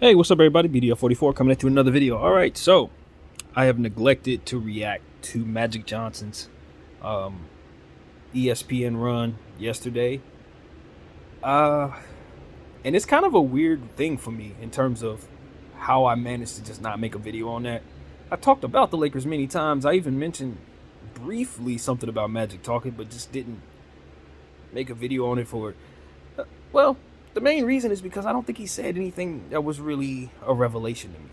Hey, what's up, everybody? BDF44 coming into another video. All right, so I have neglected to react to Magic Johnson's um, ESPN run yesterday. Uh, and it's kind of a weird thing for me in terms of how I managed to just not make a video on that. I talked about the Lakers many times. I even mentioned briefly something about Magic talking, but just didn't make a video on it for it. Well, the main reason is because I don't think he said anything that was really a revelation to me.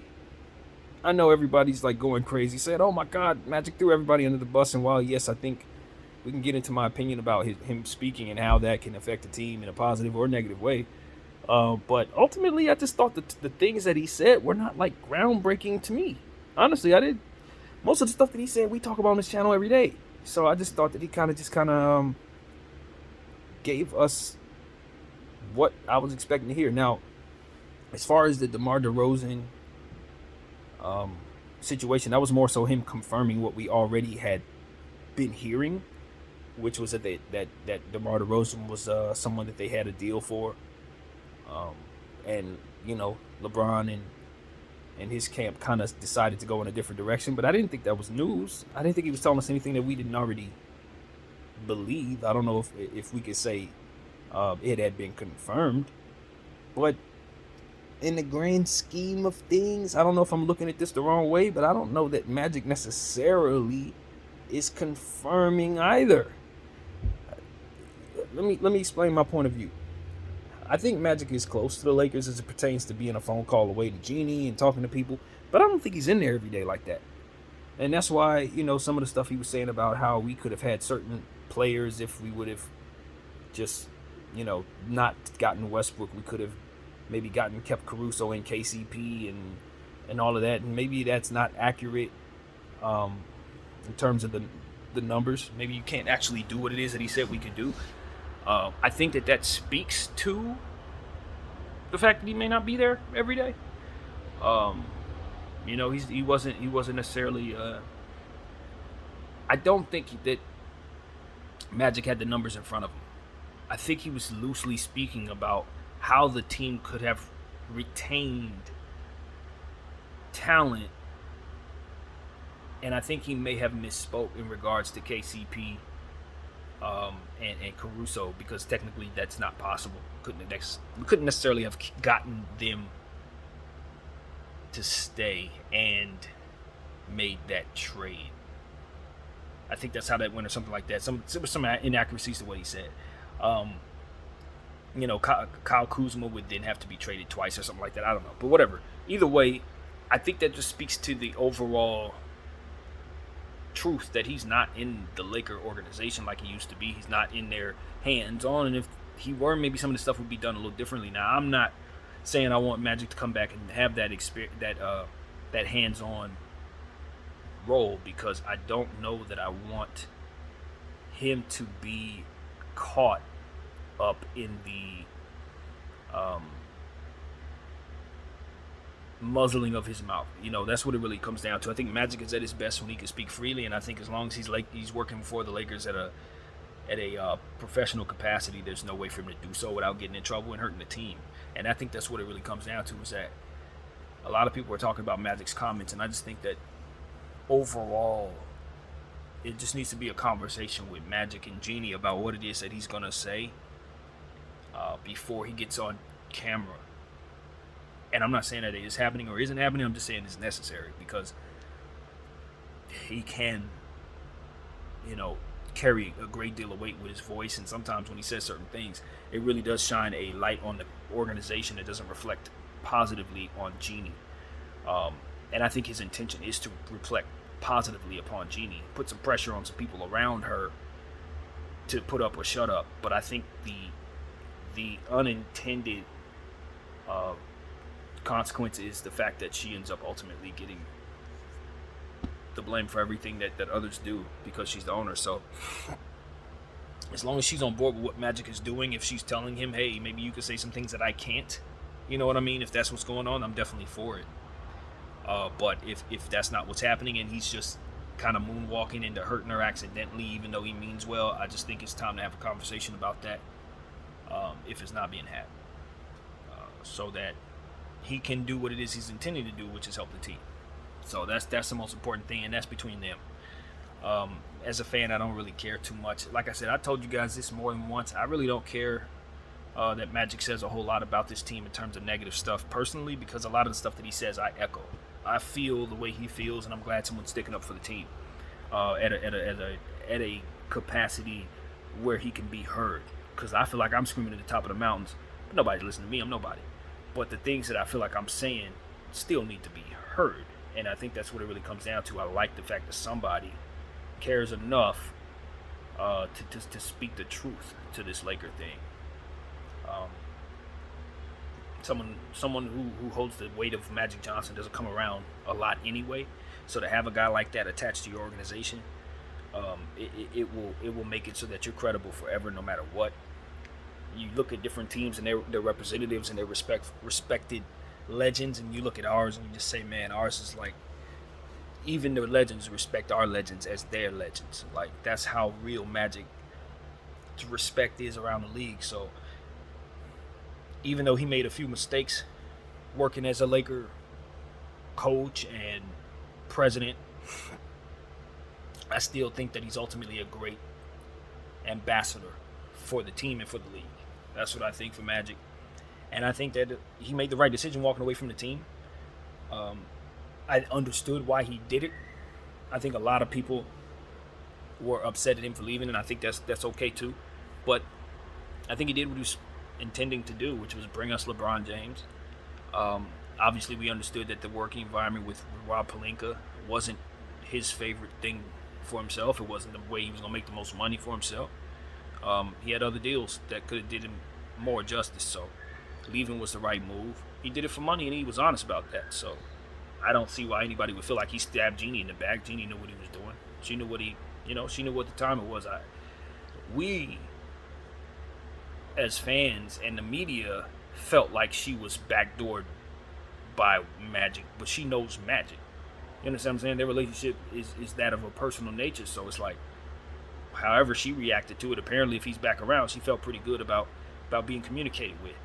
I know everybody's like going crazy, saying, "Oh my God, Magic threw everybody under the bus." And while yes, I think we can get into my opinion about him speaking and how that can affect the team in a positive or negative way, but ultimately, I just thought that the things that he said were not like groundbreaking to me. Honestly, I did most of the stuff that he said we talk about on this channel every day. So I just thought that he kind of gave us what I was expecting to hear. Now, as far as the DeMar DeRozan um, situation, that was more so him confirming what we already had been hearing, which was that DeMar DeRozan was someone that they had a deal for, um, and LeBron and his camp kind of decided to go in a different direction. But I didn't think that was news. I didn't think he was telling us anything that we didn't already believe. I don't know if we could say it had been confirmed, but in the grand scheme of things, I don't know if I'm looking at this the wrong way, but I don't know that Magic necessarily is confirming either. Let me explain my point of view. I think Magic is close to the Lakers as it pertains to being a phone call away to Jeanie and talking to people, but I don't think he's in there every day like that. And that's why, some of the stuff he was saying about how we could have had certain players if we would have just, not gotten Westbrook. We could have maybe kept Caruso and KCP and all of that. And maybe that's not accurate in terms of the numbers. Maybe you can't actually do what it is that he said we could do. I think that speaks to the fact that he may not be there every day. He wasn't necessarily. I don't think that Magic had the numbers in front of him. I think he was loosely speaking about how the team could have retained talent, and I think he may have misspoke in regards to KCP and Caruso, because technically that's not possible. We couldn't necessarily have gotten them to stay and made that trade. I think that's how that went, or something like that. There was some inaccuracies to what he said. Kyle Kuzma would then have to be traded twice or something like that. I don't know, but whatever. Either way, I think that just speaks to the overall truth that he's not in the Laker organization like he used to be. He's not in their hands on, and if he were, maybe some of the stuff would be done a little differently. Now, I'm not saying I want Magic to come back and have that experience, that hands-on role, because I don't know that I want him to be caught up in the muzzling of his mouth. That's what it really comes down to. I think Magic is at his best when he can speak freely, and I think as long as he's working for the Lakers at a professional capacity, there's no way for him to do so without getting in trouble and hurting the team. And I think that's what it really comes down to, is that a lot of people are talking about Magic's comments, and I just think that overall it just needs to be a conversation with Magic and Jeanie about what it is that he's going to say before he gets on camera. And I'm not saying that it is happening or isn't happening. I'm just saying it's necessary, because he can, carry a great deal of weight with his voice. And sometimes when he says certain things, it really does shine a light on the organization that doesn't reflect positively on Jeanie. And I think his intention is to reflect positively upon Jeanie, put some pressure on some people around her to put up or shut up. But I think the unintended consequence is the fact that she ends up ultimately getting the blame for everything that others do, because she's the owner. So as long as she's on board with what Magic is doing, if she's telling him, hey, maybe you could say some things that I can't, you know what I mean? If that's what's going on, I'm definitely for it. But if that's not what's happening, and he's just kind of moonwalking into hurting her accidentally, even though he means well, I just think it's time to have a conversation about that, if it's not being had, so that he can do what it is he's intending to do, which is help the team. So that's the most important thing, and that's between them. As a fan, I don't really care too much. Like I said, I told you guys this more than once. I really don't care that Magic says a whole lot about this team in terms of negative stuff personally, because a lot of the stuff that he says I echo. I feel the way he feels, and I'm glad someone's sticking up for the team at a capacity where he can be heard. Because I feel like I'm screaming at the top of the mountains, but nobody's listening to me. I'm nobody. But the things that I feel like I'm saying still need to be heard, and I think that's what it really comes down to. I like the fact that somebody cares enough to speak the truth to this Laker thing. Someone who holds the weight of Magic Johnson doesn't come around a lot anyway. So to have a guy like that attached to your organization, it will make it so that you're credible forever, no matter what. You look at different teams and their representatives and their respected legends, and you look at ours and you just say, man, ours is like, even the legends respect our legends as their legends. Like, that's how real Magic respect is around the league. So even though he made a few mistakes working as a Laker coach and president, I still think that he's ultimately a great ambassador for the team and for the league. That's what I think for Magic. And I think that he made the right decision walking away from the team. I understood why he did it. I think a lot of people were upset at him for leaving, and I think that's okay too. But I think he did what he was intending to do, which was bring us LeBron James. Obviously, we understood that the working environment with Rob Pelinka wasn't his favorite thing for himself. It wasn't the way he was going to make the most money for himself. He had other deals that could have did him more justice. So leaving was the right move. He did it for money, and he was honest about that. So I don't see why anybody would feel like he stabbed Jeanie in the back. Jeanie knew what he was doing. She knew what she knew what the time it was. We, as fans and the media, felt like she was backdoored by Magic, but she knows Magic. You understand what I'm saying? Their relationship is that of a personal nature. So it's like, however she reacted to it, apparently if he's back around, she felt pretty good about being communicated with.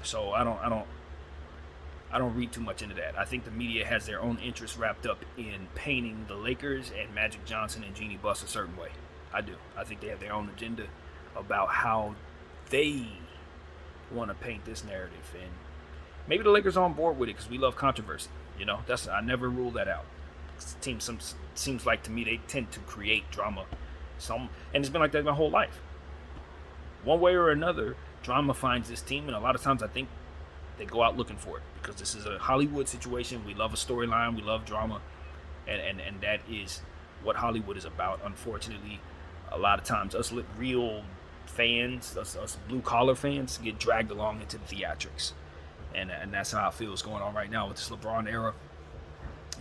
So I don't read too much into that. I think the media has their own interests wrapped up in painting the Lakers and Magic Johnson and Jeanie Buss a certain way. I do. I think they have their own agenda about how they want to paint this narrative, and maybe the Lakers are on board with it because we love controversy. I never rule that out. This team seems like to me they tend to create drama. And it's been like that my whole life. One way or another, drama finds this team, and a lot of times I think they go out looking for it because this is a Hollywood situation. We love a storyline, we love drama, and that is what Hollywood is about. Unfortunately, a lot of times us real fans, us blue collar fans, get dragged along into the theatrics, and that's how I feel is going on right now with this LeBron era.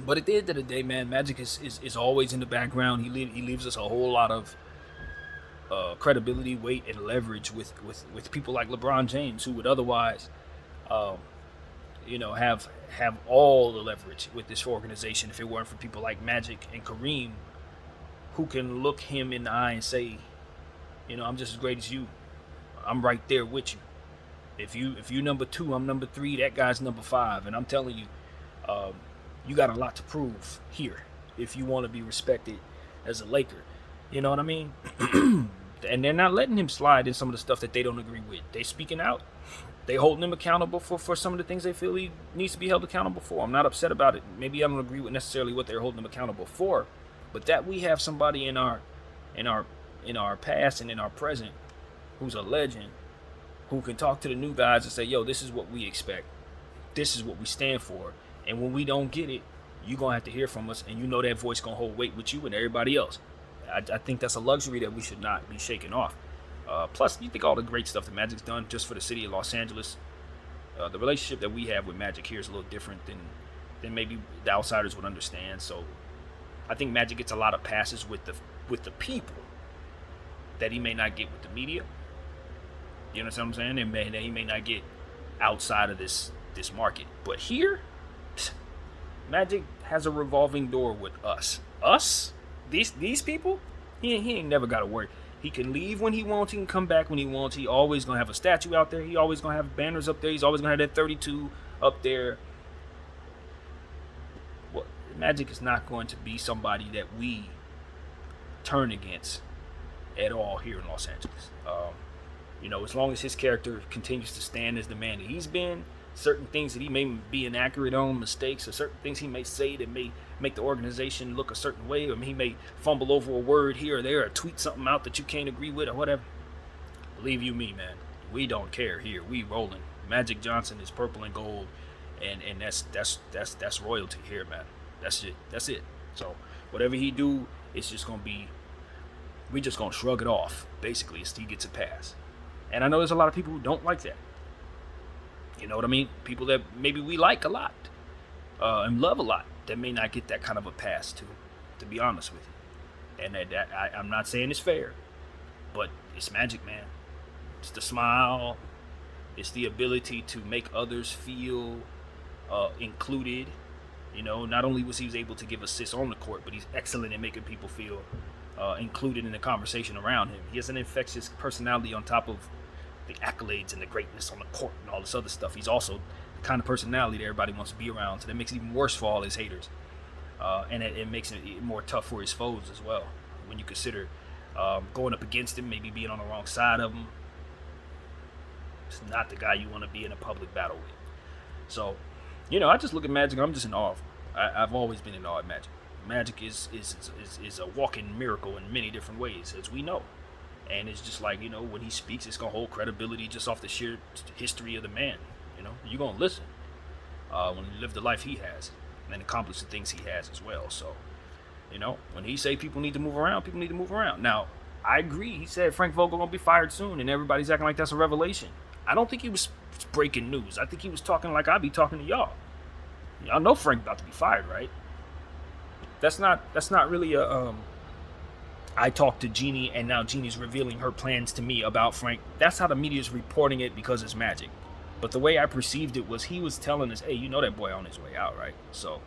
But at the end of the day, man, Magic is always in the background. He leaves us a whole lot of credibility, weight, and leverage with people like LeBron James, who would otherwise have all the leverage with this organization if it weren't for people like Magic and Kareem, who can look him in the eye and say, I'm just as great as you. I'm right there with you. If you number 2, I'm number 3. That guy's number 5, and I'm telling you, you got a lot to prove here if you want to be respected as a Laker. You know what I mean? And they're not letting him slide in some of the stuff that they don't agree with. They speaking out. They holding him accountable for some of the things they feel he needs to be held accountable for. I'm not upset about it. Maybe I don't agree with necessarily what they're holding him accountable for, but that we have somebody in our past and in our present who's a legend, who can talk to the new guys and say, yo, this is what we expect. This is what we stand for. And when we don't get it, you're going to have to hear from us, and that voice going to hold weight with you and everybody else. I think that's a luxury that we should not be shaking off. Plus, you think all the great stuff that Magic's done just for the city of Los Angeles, the relationship that we have with Magic here is a little different than maybe the outsiders would understand. So I think Magic gets a lot of passes with the people that he may not get with the media. You understand what I'm saying? That he may not get outside of this market. But here, Magic has a revolving door with us. These people, he ain't never got to worry. He can leave when he wants. He can come back when he wants. He always going to have a statue out there. He always going to have banners up there. He's always going to have that 32 up there. Well, Magic is not going to be somebody that we turn against at all here in Los Angeles. As long as his character continues to stand as the man that he's been, certain things that he may be inaccurate on, mistakes, or certain things he may say that may make the organization look a certain way, or he may fumble over a word here or there, or tweet something out that you can't agree with, or whatever. Believe you me, man, we don't care here. We rolling. Magic Johnson is purple and gold, and that's royalty here, man. That's it. So whatever he do, it's just gonna be. We just gonna shrug it off, basically, as he gets a pass. And I know there's a lot of people who don't like that. You know what I mean? People that maybe we like a lot and love a lot that may not get that kind of a pass to be honest with you. And I'm not saying it's fair, but it's Magic, man. It's the smile. It's the ability to make others feel included. Not only was he able to give assists on the court, but he's excellent at making people feel included in the conversation around him. He has an infectious personality on top of the accolades and the greatness on the court and all this other stuff. He's also the kind of personality that everybody wants to be around, so that makes it even worse for all his haters. And it makes it more tough for his foes as well. When you consider going up against him, maybe being on the wrong side of him, it's not the guy you want to be in a public battle with. So, I just look at Magic. I'm just in awe of him. I've always been in awe of Magic. Magic is a walking miracle in many different ways, as we know. And it's just like, when he speaks, it's going to hold credibility just off the sheer history of the man. You're going to listen when he live the life he has and accomplish the things he has as well. So, when he say people need to move around, people need to move around. Now, I agree. He said Frank Vogel going to be fired soon, and everybody's acting like that's a revelation. I don't think he was breaking news. I think he was talking like I be talking to y'all. Y'all know Frank about to be fired, right? That's not really a I talked to Jeannie, and now Jeannie's revealing her plans to me about Frank. That's how the media is reporting it because it's Magic. But the way I perceived it was he was telling us, hey, that boy on his way out, right? So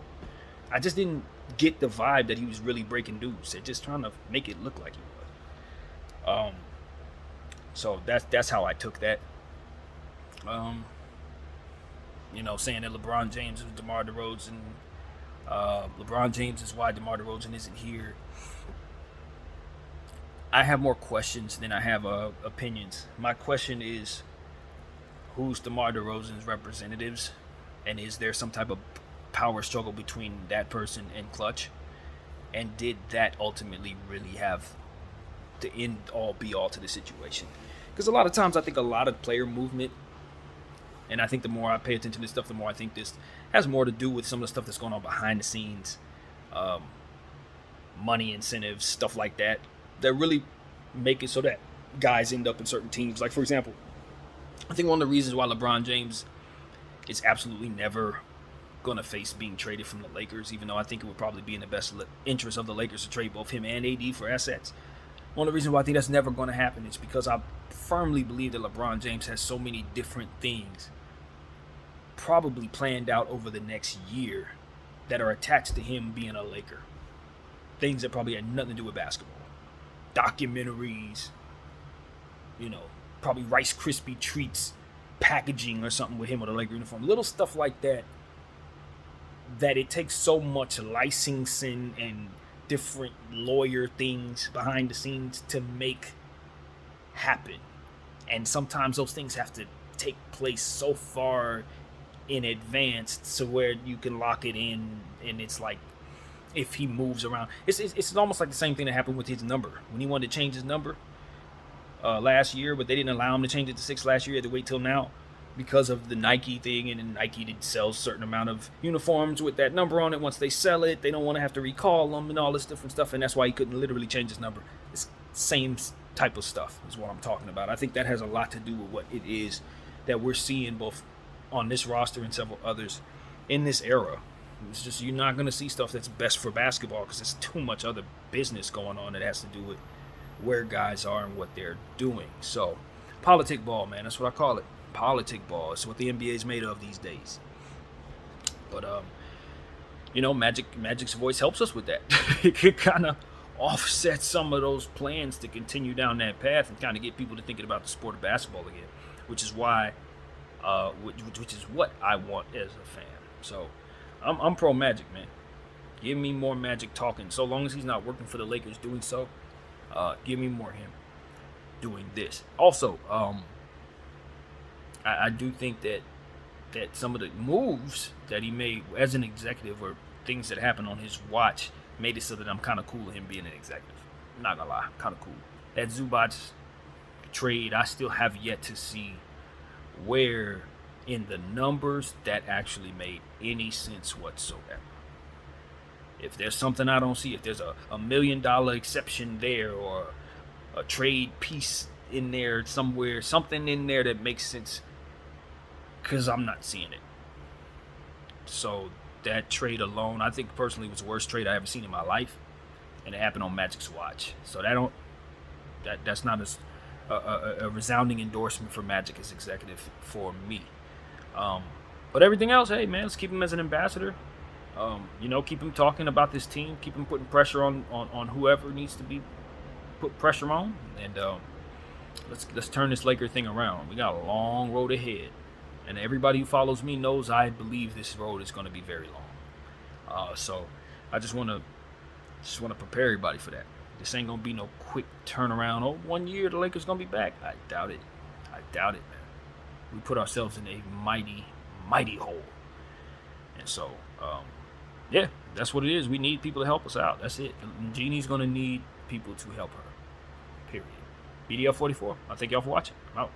I just didn't get the vibe that he was really breaking news. They're just trying to make it look like he was. So that's how I took that. Saying that LeBron James is DeMar DeRozan. LeBron James is why DeMar DeRozan isn't here. I have more questions than I have opinions. My question is, who's DeMar DeRozan's representatives? And is there some type of power struggle between that person and Clutch? And did that ultimately really have the end all be all to the situation? Because a lot of times I think a lot of player movement, and I think the more I pay attention to this stuff, the more I think this has more to do with some of the stuff that's going on behind the scenes, money incentives, stuff like that really make it so that guys end up in certain teams. Like, for example, I think one of the reasons why LeBron James is absolutely never going to face being traded from the Lakers, even though I think it would probably be in the best interest of the Lakers to trade both him and AD for assets. One of the reasons why I think that's never going to happen is because I firmly believe that LeBron James has so many different things probably planned out over the next year that are attached to him being a Laker. Things that probably had nothing to do with basketball. Documentaries, probably Rice Krispie treats packaging or something with him with a Laker uniform. Little stuff like that it takes so much licensing and different lawyer things behind the scenes to make happen. And sometimes those things have to take place so far in advance to where you can lock it in, and it's like if he moves around, it's almost like the same thing that happened with his number when he wanted to change his number last year, but they didn't allow him to change it to 6 last year. He had to wait till now because of the Nike thing, and then Nike sells a certain amount of uniforms with that number on it. Once they sell it, they don't want to have to recall them and all this different stuff, and that's why he couldn't literally change his number. It's same type of stuff is what I'm talking about. I think that has a lot to do with what it is that we're seeing both on this roster and several others in this era. It's just you're not going to see stuff that's best for basketball because there's too much other business going on that has to do with where guys are and what they're doing. So, politic ball, man. That's what I call it. Politic ball. It's what the NBA is made of these days. But, Magic's voice helps us with that. It could kind of offset some of those plans to continue down that path and kind of get people to thinking about the sport of basketball again, which is why which is what I want as a fan. So I'm pro Magic, man. Give me more Magic talking. So long as he's not working for the Lakers doing so, give me more him doing this. Also, I do think that some of the moves that he made as an executive or things that happened on his watch made it so that I'm kind of cool with him being an executive. I'm not gonna lie, kind of cool. That Zubac trade, I still have yet to see where in the numbers that actually made any sense whatsoever. If there's something I don't see, if there's a $1 million exception there or a trade piece in there somewhere, something in there that makes sense, because I'm not seeing it. So that trade alone, I think personally was the worst trade I ever seen in my life, and it happened on Magic's watch. So that's not a resounding endorsement for Magic as executive for me. But everything else, hey man, let's keep him as an ambassador. Keep him talking about this team, keep him putting pressure on whoever needs to be put pressure on, and let's turn this Laker thing around. We got a long road ahead, and everybody who follows me knows I believe this road is going to be very long. So I just want to prepare everybody for that. This ain't gonna be no quick turnaround. Oh, 1 year the Lakers gonna be back. I doubt it, man. We put ourselves in a mighty, mighty hole, and so yeah, that's what it is. We need people to help us out. That's it. Jeannie's gonna need people to help her. Period. BDL 44. I thank y'all for watching. I'm out.